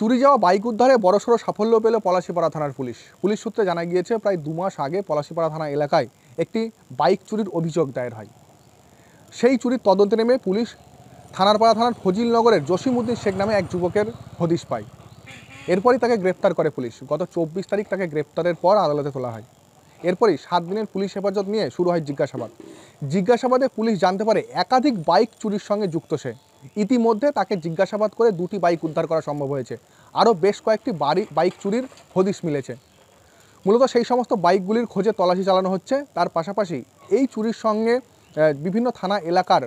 চুরি যাওয়া বাইক উদ্ধারে বড়সড় সাফল্য পেল পলাশীপাড়া থানার পুলিশ। পুলিশ সূত্রে জানা গিয়েছে, প্রায় 2 মাস আগে পলাশীপাড়া থানা এলাকায় একটি বাইক চুরির অভিযোগ দায়ের হয়। সেই চুরির তদন্তে নেমে পুলিশ থানারপাড়া থানার ফজিলনগরের জসিমউদ্দিন শেখ নামে এক যুবকের হদিশ পায়। এরপরই তাকে গ্রেপ্তার করে পুলিশ। গত 24 তারিখ তাকে গ্রেপ্তারের পর আদালতে তোলা হয়। এরপরই 7 দিনের পুলিশ হেফাজত নিয়ে শুরু হয় জিজ্ঞাসাবাদ। জিজ্ঞাসাবাদে পুলিশ জানতে পারে একাধিক বাইক চুরির সঙ্গে যুক্ত সে। ইতিমধ্যে তাকে জিজ্ঞাসাবাদ করে 2টি বাইক উদ্ধার করা সম্ভব হয়েছে। আরও বেশ কয়েকটি বাইক চুরির হদিশ মিলেছে। মূলত সেই সমস্ত বাইকগুলির খোঁজে তল্লাশি চালানো হচ্ছে। তার পাশাপাশি এই চুরির সঙ্গে বিভিন্ন থানা এলাকার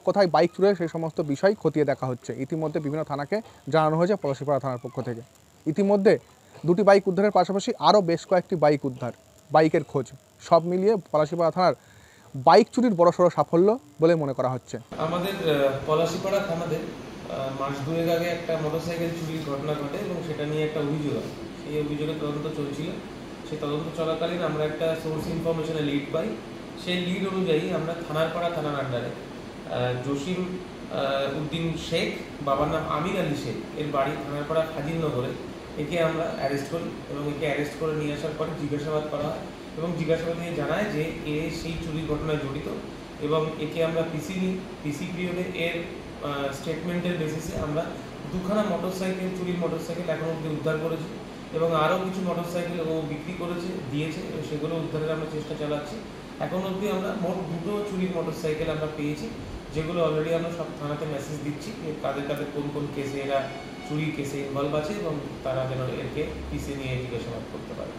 কোথায় বাইক চুরি হয় সেই সমস্ত বিষয় খতিয়ে দেখা হচ্ছে। ইতিমধ্যে বিভিন্ন থানাকে জানানো হয়েছে পলাশীপাড়া থানার পক্ষ থেকে। ইতিমধ্যে 2টি বাইক উদ্ধারের পাশাপাশি আরও বেশ কয়েকটি বাইক উদ্ধার, বাইকের খোঁজ, সব মিলিয়ে পলাশীপাড়া থানার বাইক চুরির বড়সড় সাফল্য বলে মনে করা হচ্ছে। আমাদের পলাশীপাড়া থানাতে মাস 2 আগে একটা মোটরসাইকেল চুরির ঘটনা ঘটে এবং সেটা নিয়ে একটা অভিযোগ হয়। সেই অভিযোগের তদন্ত চলছিল। সেই তদন্ত চলাকালীন আমরা একটা সোর্স ইনফরমেশনে লিড পাই। সেই লিড অনুযায়ী আমরা থানারপাড়া থানার আন্ডারে জসিমউদ্দিন শেখ, বাবার নাম আমির আলী শেখ, এর বাড়ি থানারপাড়া ফাজিলনগরে, একে আমরা অ্যারেস্ট করি এবং একে অ্যারেস্ট করে নিয়ে আসার পরে জিজ্ঞাসাবাদ করা হয় এবং জিজ্ঞাসাবাদে জানায় যে এ সেই চুরির ঘটনায় জড়িত এবং একে আমরা পিসি নিই। পিসি পিরিয়ডে এর স্টেটমেন্টের বেসিসে আমরা 2খানা মোটরসাইকেল, চুরির মোটরসাইকেল এখন অবধি উদ্ধার করেছি এবং আরও কিছু মোটরসাইকেল ও বিক্রি করেছে, দিয়েছে, সেগুলো উদ্ধারের আমরা চেষ্টা চালাচ্ছি। এখন অবধি আমরা মোট 2টো চুরির মোটরসাইকেল আমরা পেয়েছি, যেগুলো অলরেডি আমরা সব থানাতে মেসেজ দিচ্ছি কাদের কাদের কোন কোন কেসে এরা চুরির কেসে ইনভলভ আছে এবং তারা যেন এরকে পিসি নিয়ে জিজ্ঞাসাবাদ করতে পারে।